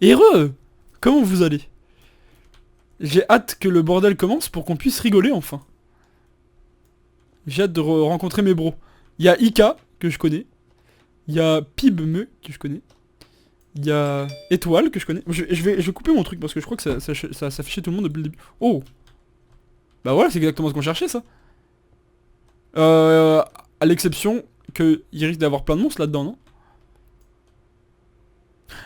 Heureux! Comment vous allez? J'ai hâte que le bordel commence pour qu'on puisse rigoler enfin. J'ai hâte de rencontrer mes bros. Il y a Ika, que je connais. Il y a Pibme, que je connais. Il y a Étoile, que je connais. Je vais couper mon truc parce que je crois que ça s'affichait tout le monde depuis le début. Oh! Bah voilà, c'est exactement ce qu'on cherchait, ça. À l'exception qu'il risque d'avoir plein de monstres là-dedans, non?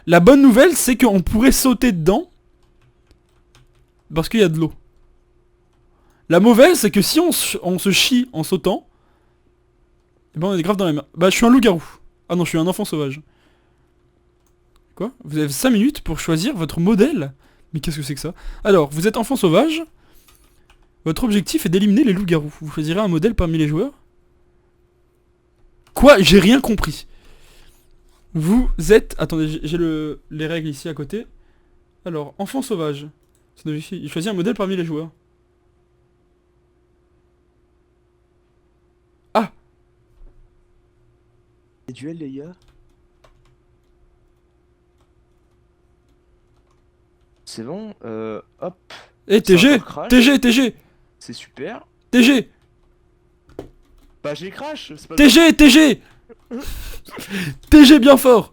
La bonne nouvelle, c'est qu'on pourrait sauter dedans parce qu'il y a de l'eau. La mauvaise, c'est que si on se chie en sautant, eh ben on est grave dans la merde. Bah je suis un loup-garou. Ah non, je suis un enfant sauvage. Quoi? Vous avez 5 minutes pour choisir votre modèle? Mais qu'est-ce que c'est que ça? Alors, vous êtes enfant sauvage. Votre objectif est d'éliminer les loups-garous. Vous choisirez un modèle parmi les joueurs. Quoi? J'ai rien compris. Vous êtes... Attendez, j'ai les règles ici à côté. Alors, enfant sauvage. Il choisit un modèle parmi les joueurs. Ah! Les duels, les gars. C'est bon, hop. Eh, C'est TG! encore crash. TG! TG! C'est super. TG! Bah j'ai crash, c'est pas TG! TG! TG bien fort!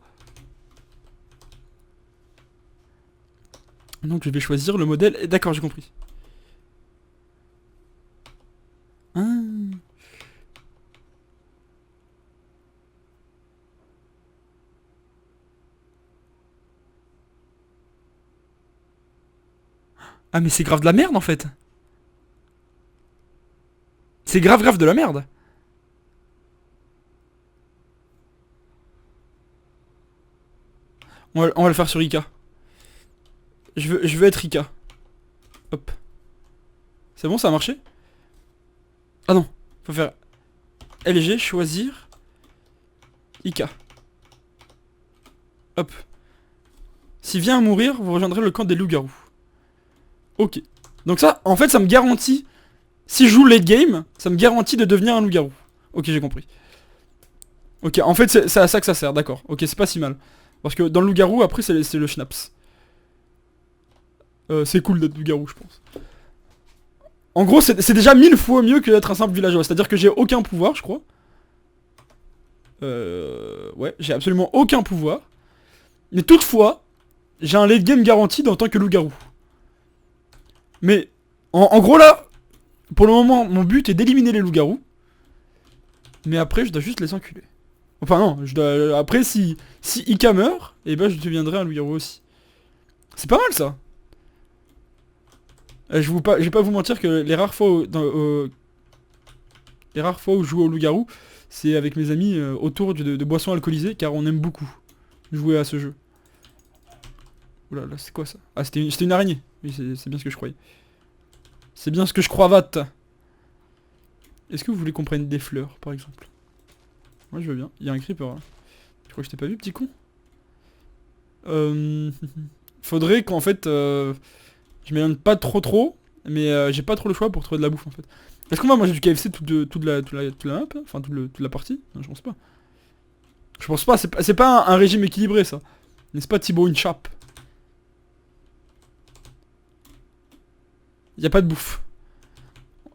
Donc je vais choisir le modèle... D'accord, j'ai compris. Ah. Ah mais c'est grave de la merde en fait. C'est grave de la merde. On va le faire sur Ika. Je veux être Ika. Hop. C'est bon, ça a marché? Ah non, faut faire LG, choisir Ika. Hop. S'il vient à mourir, vous rejoindrez le camp des loups-garous. Ok. Donc ça, en fait, ça me garantit... Si je joue late game, ça me garantit de devenir un loup-garou. Ok, j'ai compris. Ok, en fait, c'est à ça que ça sert, d'accord. Ok, c'est pas si mal. Parce que dans le loup-garou, après, c'est le schnapps. C'est cool d'être loup-garou, je pense. En gros, c'est déjà 1000 fois mieux que d'être un simple villageois. C'est-à-dire que j'ai aucun pouvoir, je crois. Ouais, j'ai absolument aucun pouvoir. Mais toutefois, j'ai un late game garanti en tant que loup-garou. Mais, en gros là, pour le moment, mon but est d'éliminer les loups-garous. Mais après, je dois juste les enculer. Enfin non, après, si Ika meurt, et ben je deviendrai un loup-garou aussi. C'est pas mal ça. Je vais pas vous mentir que les rares fois où je joue au loup-garou, c'est avec mes amis autour de boissons alcoolisées, car on aime beaucoup jouer à ce jeu. Oula, là, c'est quoi ça? Ah, c'était une araignée. Oui, c'est bien ce que je croyais. C'est bien ce que je croivate. Est-ce que vous voulez qu'on prenne des fleurs, par exemple? Moi, je veux bien. Il y a un creeper, là. Je crois que je t'ai pas vu, petit con. Faudrait qu'en fait... je m'éloigne pas trop, mais j'ai pas trop le choix pour trouver de la bouffe, en fait. Est-ce qu'on va manger du KFC toute la map? Enfin, toute la partie? Non, je pense pas. Je pense pas, c'est pas un régime équilibré, ça. N'est-ce pas, Thibaut, une chape? Y a pas de bouffe.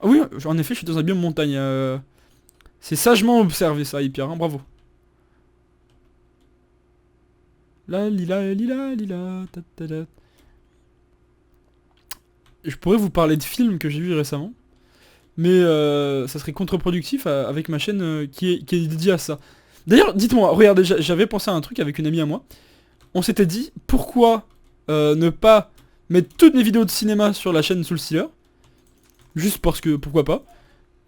Ah oui, en effet, je suis dans un biome montagne. C'est sagement observé, ça, Hyper, hein, bravo. La lila, lila, lila, ta, ta, ta. Je pourrais vous parler de films que j'ai vus récemment. Mais ça serait contre-productif avec ma chaîne qui est dédiée à ça. D'ailleurs, dites-moi, regardez, j'avais pensé à un truc avec une amie à moi. On s'était dit, pourquoi ne pas mettre toutes mes vidéos de cinéma sur la chaîne Soulstealer? Juste parce que, pourquoi pas.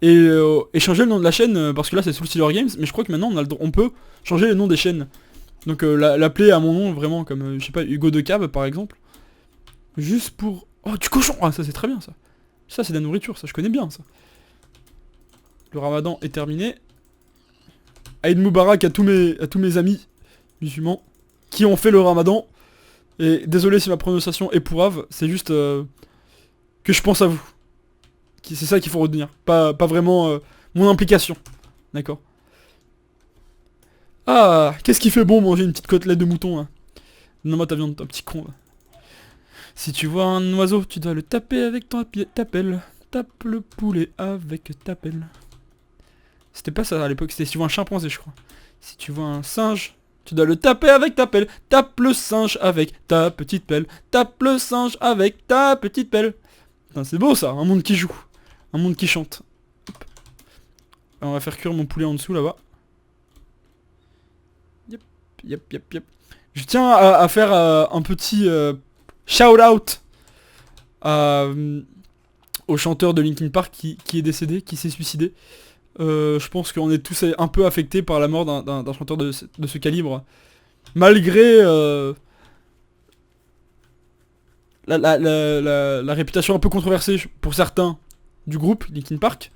Et changer le nom de la chaîne, parce que là c'est Soulstealer Games, mais je crois que maintenant on peut changer le nom des chaînes. Donc l'appeler à mon nom, vraiment, comme, je sais pas, Hugo de Cab par exemple. Juste pour... Oh, du cochon! Ah, ça c'est très bien, ça. Ça c'est de la nourriture, ça je connais bien, ça. Le ramadan est terminé. Aïd Moubarak à tous mes amis musulmans qui ont fait le ramadan. Et désolé si ma prononciation est pourrave, c'est juste que je pense à vous. C'est ça qu'il faut retenir. Pas vraiment mon implication. D'accord. Ah, qu'est-ce qui fait bon manger une petite côtelette de mouton, hein. Donne-moi ta viande, toi, petit con. Va. Si tu vois un oiseau, tu dois le taper avec ta pelle. Tape le poulet avec ta pelle. C'était pas ça à l'époque, c'était si tu vois un chimpanzé, je crois. Si tu vois un singe, tu dois le taper avec ta pelle. Tape le singe avec ta petite pelle. Tape le singe avec ta petite pelle. Putain, c'est beau ça, un monde qui joue. Un monde qui chante. Hop. Alors, on va faire cuire mon poulet en dessous là-bas. Yep, yep, yep, yep. Je tiens à faire un petit shout-out au chanteur de Linkin Park qui est décédé, qui s'est suicidé. Je pense qu'on est tous un peu affectés par la mort d'un chanteur de ce calibre. Malgré la réputation un peu controversée pour certains du groupe Linkin Park.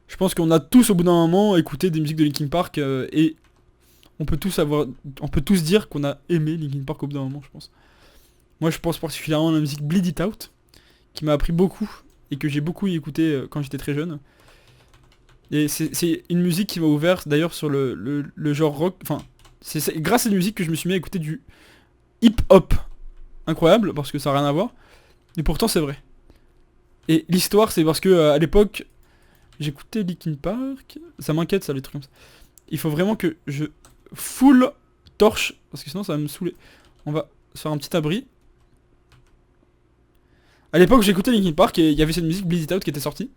Je pense qu'on a tous au bout d'un moment écouté des musiques de Linkin Park et on peut tous dire qu'on a aimé Linkin Park au bout d'un moment, je pense. Moi je pense particulièrement à la musique Bleed It Out, qui m'a appris beaucoup et que j'ai beaucoup écouté quand j'étais très jeune. Et c'est une musique qui m'a ouvert d'ailleurs sur le genre rock. Enfin, c'est grâce à cette musique que je me suis mis à écouter du hip-hop. Incroyable, parce que ça n'a rien à voir. Mais pourtant c'est vrai. Et l'histoire c'est parce que à l'époque, j'écoutais Linkin Park. Ça m'inquiète ça, les trucs comme ça. Il faut vraiment que je full torche, parce que sinon ça va me saouler. On va se faire un petit abri. À l'époque j'écoutais Linkin Park et il y avait cette musique Bleed It Out qui était sortie.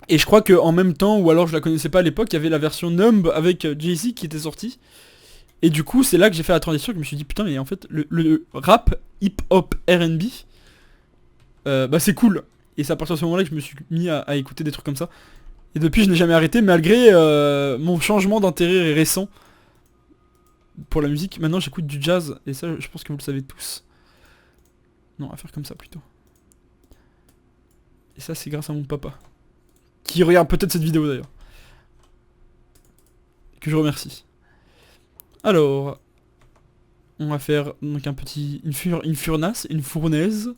Et je crois que en même temps, ou alors je la connaissais pas à l'époque, il y avait la version Numb avec Jay-Z qui était sortie. Et du coup c'est là que j'ai fait la transition, que je me suis dit putain mais en fait le rap, hip-hop, R&B, bah c'est cool. Et c'est à partir de ce moment là que je me suis mis à écouter des trucs comme ça. Et depuis je n'ai jamais arrêté malgré mon changement d'intérêt récent pour la musique. Maintenant j'écoute du jazz et ça je pense que vous le savez tous. Non, on va faire comme ça plutôt. Et ça c'est grâce à mon papa. Qui regarde peut-être cette vidéo d'ailleurs. Que je remercie. Alors, on va faire donc un petit... une fournaise.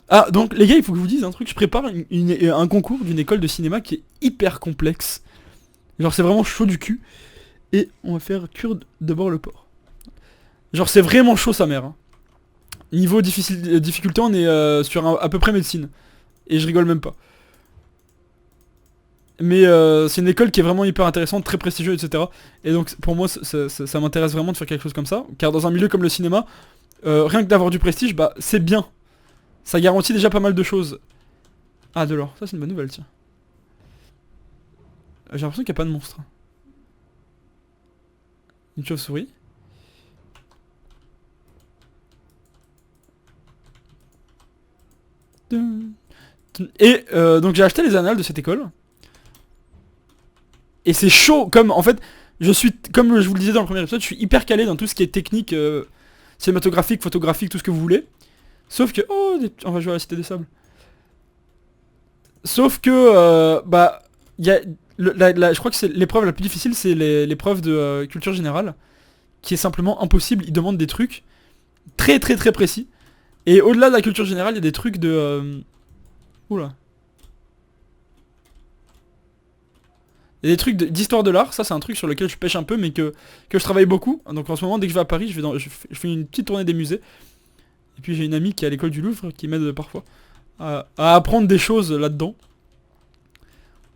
Ah, donc les gars, il faut que je vous dise un truc. Je prépare un concours d'une école de cinéma qui est hyper complexe. Genre c'est vraiment chaud du cul. Et on va faire cuire d'abord le porc. Genre c'est vraiment chaud sa mère. Hein. Niveau difficulté, on est sur à peu près médecine. Et je rigole même pas. Mais c'est une école qui est vraiment hyper intéressante, très prestigieuse, etc. Et donc pour moi ça m'intéresse vraiment de faire quelque chose comme ça. Car dans un milieu comme le cinéma, rien que d'avoir du prestige, bah c'est bien. Ça garantit déjà pas mal de choses. Ah de l'or, ça c'est une bonne nouvelle tiens. J'ai l'impression qu'il n'y a pas de monstre. Une chauve-souris. Et donc j'ai acheté les annales de cette école. Et c'est chaud, comme en fait, je suis, comme je vous le disais dans le premier épisode, je suis hyper calé dans tout ce qui est technique, cinématographique, photographique, tout ce que vous voulez. Sauf que, oh, on va jouer à la Cité des Sables. Sauf que, bah, il y a, je crois que c'est l'épreuve la plus difficile, c'est l'épreuve de culture générale, qui est simplement impossible. Il demande des trucs très très très précis. Et au-delà de la culture générale, il y a des trucs de, oula. Il y a des trucs d'histoire de l'art, ça c'est un truc sur lequel je pêche un peu mais que je travaille beaucoup. Donc en ce moment dès que je vais à Paris, je fais une petite tournée des musées. Et puis j'ai une amie qui est à l'école du Louvre qui m'aide parfois à apprendre des choses là-dedans.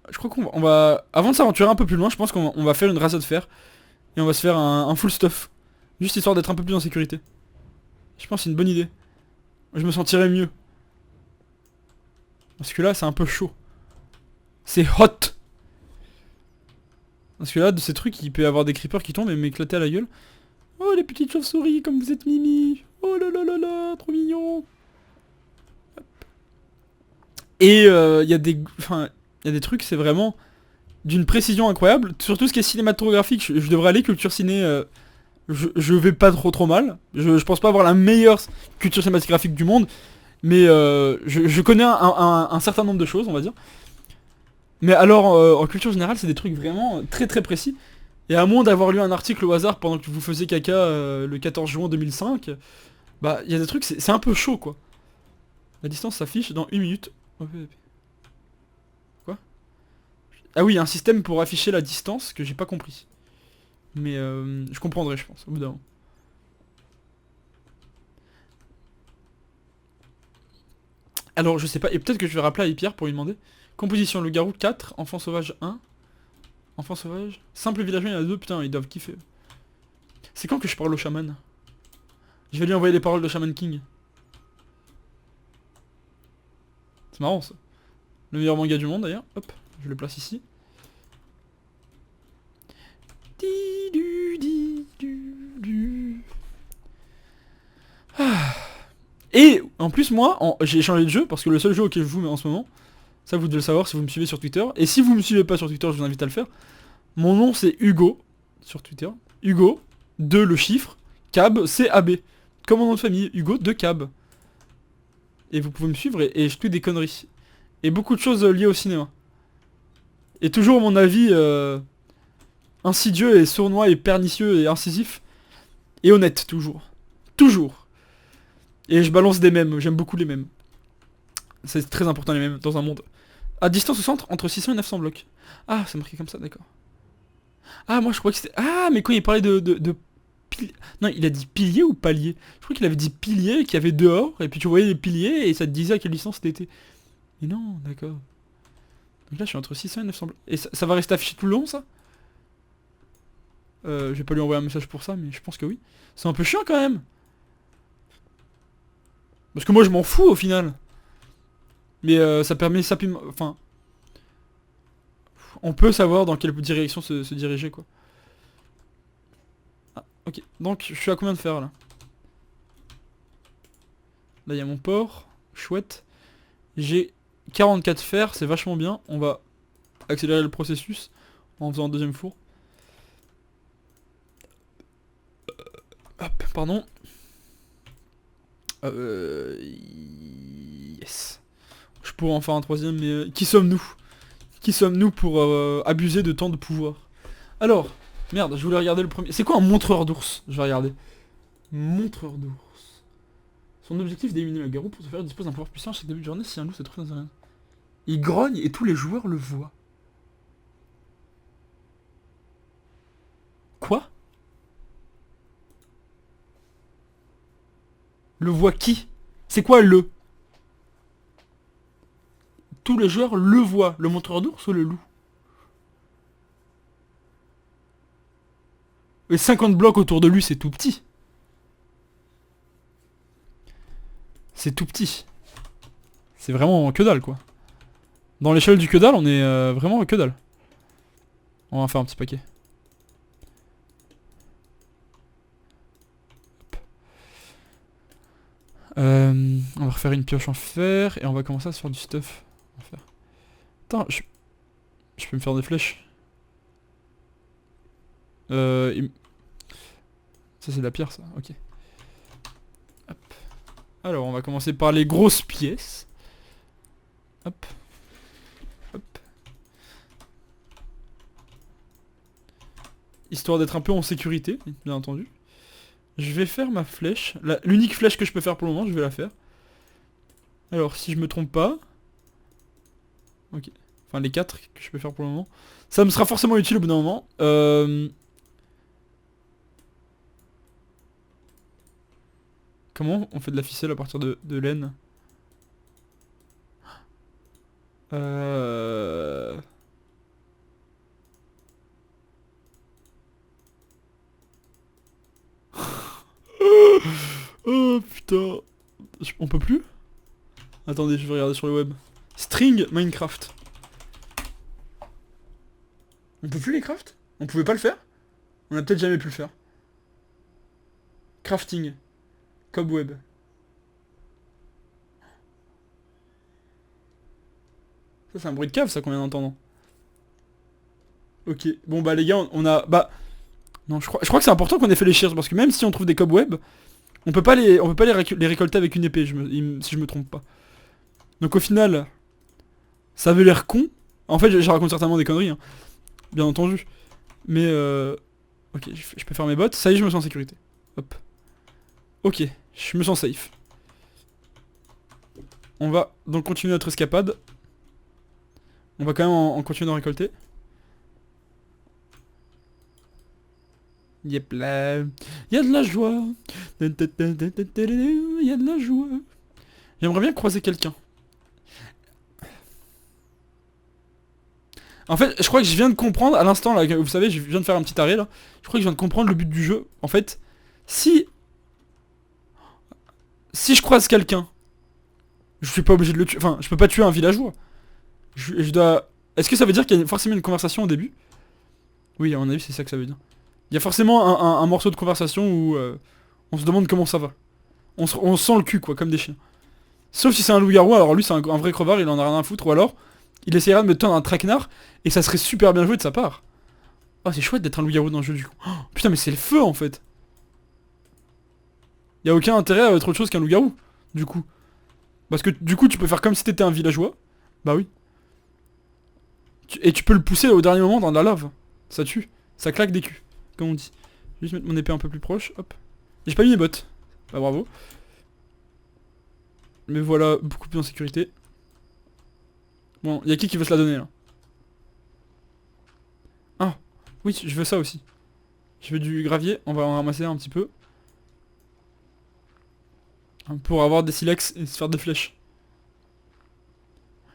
Je crois qu'on va... Avant de s'aventurer un peu plus loin, je pense qu'on va faire une razzia de fer. Et on va se faire un full stuff. Juste histoire d'être un peu plus en sécurité. Je pense que c'est une bonne idée. Je me sentirais mieux. Parce que là c'est un peu chaud. C'est hot. Parce que là, de ces trucs, il peut y avoir des creepers qui tombent et m'éclater à la gueule. Oh, les petites chauves-souris, comme vous êtes mimi. Oh là là là là, trop mignon. Hop. Et il y a des... Enfin, il y a des trucs, c'est vraiment d'une précision incroyable. Surtout ce qui est cinématographique, je devrais aller culture ciné... je vais pas trop mal. Je pense pas avoir la meilleure culture cinématographique du monde. Mais je connais un certain nombre de choses, on va dire. Mais alors, en culture générale, c'est des trucs vraiment très très précis. Et à moins d'avoir lu un article au hasard pendant que vous faisiez caca le 14 juin 2005, bah, il y a des trucs, c'est un peu chaud, quoi. La distance s'affiche dans 1 minute. Quoi? Ah oui, il y a un système pour afficher la distance que j'ai pas compris. Mais je comprendrai, je pense, au bout d'un moment. Alors je sais pas, et peut-être que je vais rappeler à Pierre pour lui demander. Composition, le garou 4, enfant sauvage 1. Enfant sauvage. Simple villageois, il y en a 2, putain, ils doivent kiffer. C'est quand que je parle au chaman? Je vais lui envoyer les paroles de Shaman King. C'est marrant ça. Le meilleur manga du monde d'ailleurs. Hop, je le place ici. Et en plus moi, j'ai changé de jeu parce que le seul jeu auquel je joue en ce moment, ça vous devez le savoir si vous me suivez sur Twitter. Et si vous me suivez pas sur Twitter, je vous invite à le faire. Mon nom c'est Hugo sur Twitter. Hugo, 2 le chiffre, Cab, C-A-B. Comme mon nom de famille, Hugo de Cab. Et vous pouvez me suivre et je tweet des conneries. Et beaucoup de choses liées au cinéma. Et toujours mon avis insidieux et sournois et pernicieux et incisif. Et honnête, toujours. Toujours. Et je balance des mèmes, j'aime beaucoup les mèmes. C'est très important les mèmes dans un monde. À distance au centre, entre 600 et 900 blocs. Ah, c'est marqué comme ça, d'accord. Ah, moi je crois que c'était... Ah, mais quand il parlait de non, il a dit pilier ou palier? Je crois qu'il avait dit pilier, qu'il y avait dehors, et puis tu voyais les piliers, et ça te disait à quelle distance c'était. Mais non, d'accord. Donc là, je suis entre 600 et 900 blocs. Et ça va rester affiché tout le long, ça? Je vais pas lui envoyer un message pour ça, mais je pense que oui. C'est un peu chiant quand même. Parce que moi je m'en fous au final. Mais ça permet simplement... Enfin... On peut savoir dans quelle direction se diriger quoi. Ah, ok. Donc je suis à combien de fer là? Là il y a mon port. Chouette. J'ai 44 fer, c'est vachement bien. On va accélérer le processus en faisant un deuxième four. Hop, pardon. Yes. Je pourrais en faire un troisième, mais qui sommes-nous? Qui sommes-nous pour abuser de tant de pouvoir? Alors, merde, je voulais regarder le premier. C'est quoi un montreur d'ours? Je vais regarder. Montreur d'ours. Son objectif d'éliminer le garou pour se faire dispose d'un pouvoir puissant à chaque début de journée si un loup se trouve dans un... Il grogne et tous les joueurs le voient. Quoi? Le voit qui? C'est quoi le? Tous les joueurs le voient. Le montreur d'ours ou le loup? Et 50 blocs autour de lui, c'est tout petit. C'est tout petit. C'est vraiment que dalle, quoi. Dans l'échelle du que dalle, on est vraiment que dalle. On va en faire un petit paquet. On va refaire une pioche en fer et on va commencer à se faire du stuff en fer. Attends, je peux me faire des flèches. Ça c'est de la pierre ça, ok. Hop. Alors on va commencer par les grosses pièces. Hop. Hop. Histoire d'être un peu en sécurité, bien entendu. Je vais faire ma flèche. L'unique flèche que je peux faire pour le moment, je vais la faire. Alors, si je me trompe pas... Ok. Enfin, les 4 que je peux faire pour le moment. Ça me sera forcément utile au bout d'un moment. Comment on fait de la ficelle à partir de laine? Oh putain. On peut plus? Attendez, je vais regarder sur le web. String Minecraft. On peut plus les craft? On pouvait pas le faire? On a peut-être jamais pu le faire. Crafting. Cobweb. Ça c'est un bruit de cave ça qu'on vient d'entendre. Ok, bon bah les gars on a... Bah... Non je crois que c'est important qu'on ait fait les shears parce que même si on trouve des cobwebs, on peut pas les récolter avec une épée si je me trompe pas. Donc au final, ça avait l'air con. En fait je raconte certainement des conneries hein. Bien entendu. Mais ok, je peux faire mes bottes. Ça y est, je me sens en sécurité. Hop. Ok, je me sens safe. On va donc continuer notre escapade. On va quand même en continuer d'en récolter. Yep là. Y'a de la joie. Y'a de la joie. J'aimerais bien croiser quelqu'un. En fait, je crois que je viens de comprendre, à l'instant, là, vous savez, je viens de faire un petit arrêt, là. Je crois que je viens de comprendre le but du jeu. En fait, si... Si je croise quelqu'un, je suis pas obligé de le tuer. Enfin, je peux pas tuer un villageois. Je dois... Est-ce que ça veut dire qu'il y a forcément une conversation au début? Oui, à mon avis, c'est ça que ça veut dire. Il y a forcément un morceau de conversation où on se demande comment ça va. On sent le cul, quoi, comme des chiens. Sauf si c'est un loup-garou, alors lui, c'est un vrai crevard, il en a rien à foutre, ou alors... Il essaiera de me tendre un traquenard, et ça serait super bien joué de sa part. Oh, c'est chouette d'être un loup-garou dans le jeu, du coup. Oh, putain, mais c'est le feu, en fait. Y a aucun intérêt à être autre chose qu'un loup-garou, du coup. Parce que, du coup, tu peux faire comme si t'étais un villageois. Bah oui. Et tu peux le pousser au dernier moment dans de la lave. Ça tue. Ça claque des culs, comme on dit. Je vais juste mettre mon épée un peu plus proche, hop. J'ai pas mis mes bottes. Bah bravo. Mais voilà, beaucoup plus en sécurité. Bon, y'a qui veut se la donner, là? Ah, oui, je veux ça aussi. Je veux du gravier, on va en ramasser un petit peu. Pour avoir des silex et se faire des flèches.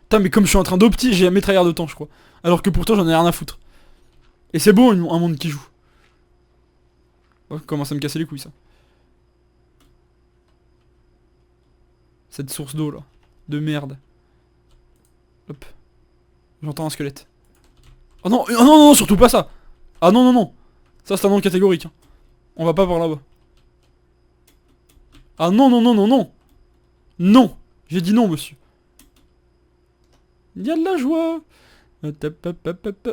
Putain, mais comme je suis en train d'opti, j'ai un métrailleur de temps, je crois. Alors que pourtant, j'en ai rien à foutre. Et c'est beau, un monde qui joue. Oh, commence à me casser les couilles, ça. Cette source d'eau, là. De merde. Hop. J'entends un squelette. Oh non, oh non, non, surtout pas ça. Ah non, non, non. Ça, c'est un nom catégorique. Hein. On va pas par là-bas. Ah non, non, non, non, non. Non. J'ai dit non, monsieur. Il y a de la joie.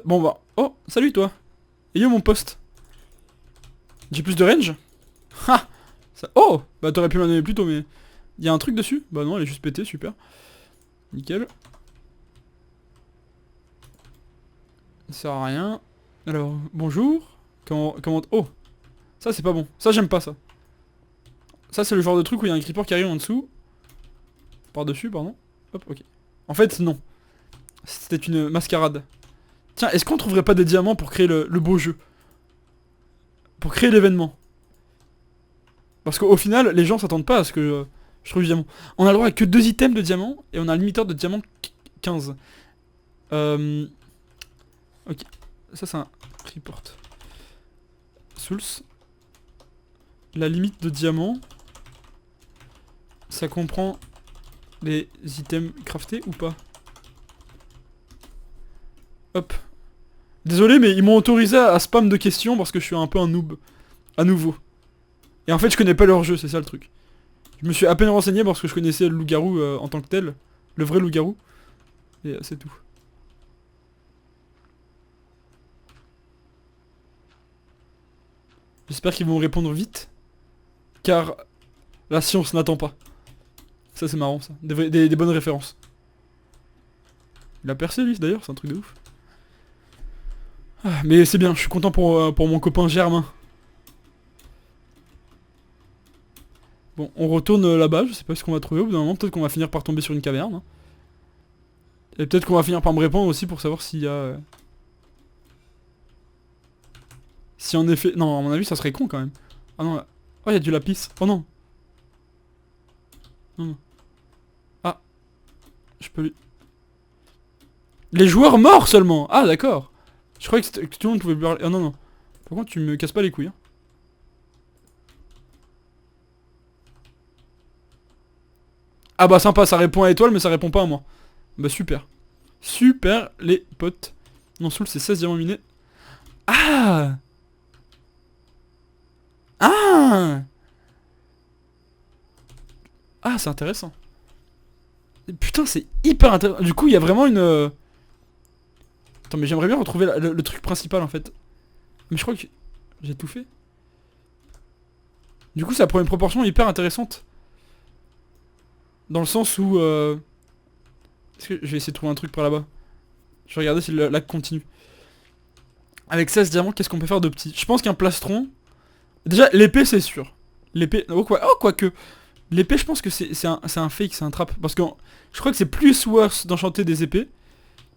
Bon bah. Oh, salut toi. Et yo mon poste. J'ai plus de range. Ha ça... Oh bah t'aurais pu m'en donner plus tôt, mais... Il y a un truc dessus? Bah non, elle est juste pétée, super. Nickel. Ça sert à rien. Alors, bonjour. Comment... Oh. Ça c'est pas bon. Ça j'aime pas ça. Ça c'est le genre de truc où il y a un creeper qui arrive en dessous. Par-dessus, pardon. Hop, ok. En fait, non. C'était une mascarade. Tiens, est-ce qu'on trouverait pas des diamants pour créer le beau jeu? Pour créer l'événement? Parce qu'au final, les gens s'attendent pas à ce que je trouve du diamant. On a le droit à que 2 items de diamants, et on a un limiteur de diamants 15. Ok. Ça c'est un report. Souls. La limite de diamants, ça comprend les items craftés ou pas? Hop. Désolé, mais ils m'ont autorisé à spam de questions parce que je suis un peu un noob. À nouveau. Et en fait, je connais pas leur jeu, c'est ça le truc. Je me suis à peine renseigné parce que je connaissais le loup-garou en tant que tel. Le vrai loup-garou. Et c'est tout. J'espère qu'ils vont me répondre vite. Car la science n'attend pas. Ça c'est marrant ça. Des bonnes références. Il a percé lui d'ailleurs, c'est un truc de ouf. Ah, mais c'est bien, je suis content pour mon copain Germain. Bon, on retourne là-bas, je sais pas ce qu'on va trouver au bout d'un moment, peut-être qu'on va finir par tomber sur une caverne. Hein. Et peut-être qu'on va finir par me répondre aussi pour savoir s'il y a... Si en effet... Non, à mon avis ça serait con quand même. Ah non, là... Oh, il y a du lapis. Oh non. Non, non. Ah. Je peux lui... Les joueurs morts seulement. Ah d'accord. Je croyais que tout le monde pouvait parler. Ah non, non. Par contre, tu me casses pas les couilles. Hein. Ah bah sympa, ça répond à étoile, mais ça répond pas à moi. Bah super. Super, les potes. Non, Soul, c'est 16 diamants minés. Ah. Ah. Ah, c'est intéressant. Putain, c'est hyper intéressant. Du coup, il y a vraiment une... Attends, mais j'aimerais bien retrouver le truc principal, en fait. Mais je crois que... J'ai tout fait. Du coup, ça prend une proportion hyper intéressante. Dans le sens où... Est-ce que je vais essayer de trouver un truc par là-bas. Je vais regarder si le lac continue. Avec 16 diamants, qu'est-ce qu'on peut faire de petit? Je pense qu'un plastron... Déjà, l'épée, c'est sûr. L'épée... Oh, quoique... L'épée, je pense que c'est un fake, c'est un trap. Parce que je crois que c'est plus worse d'enchanter des épées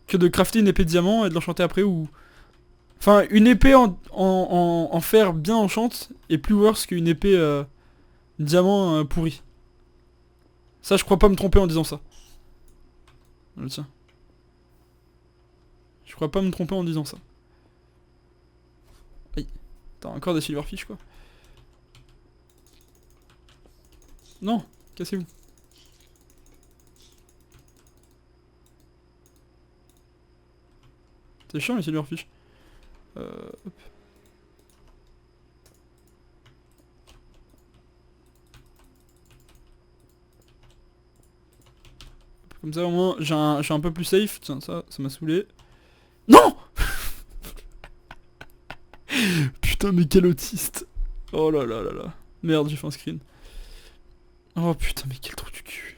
que de crafter une épée de diamant et de l'enchanter après ou... Enfin, une épée en fer bien enchante est plus worse qu'une épée diamant pourrie. Ça, je crois pas me tromper en disant ça. Tiens. Je crois pas me tromper en disant ça. Aïe. T'as encore des silverfish quoi. Non, cassez-vous. C'est chiant les silverfish. Hop. Comme ça au moins je suis un peu plus safe. Tiens ça m'a saoulé. Non. Putain mais quel autiste. Oh là là là là. Merde j'ai fait un screen. Oh putain mais quel trou du cul.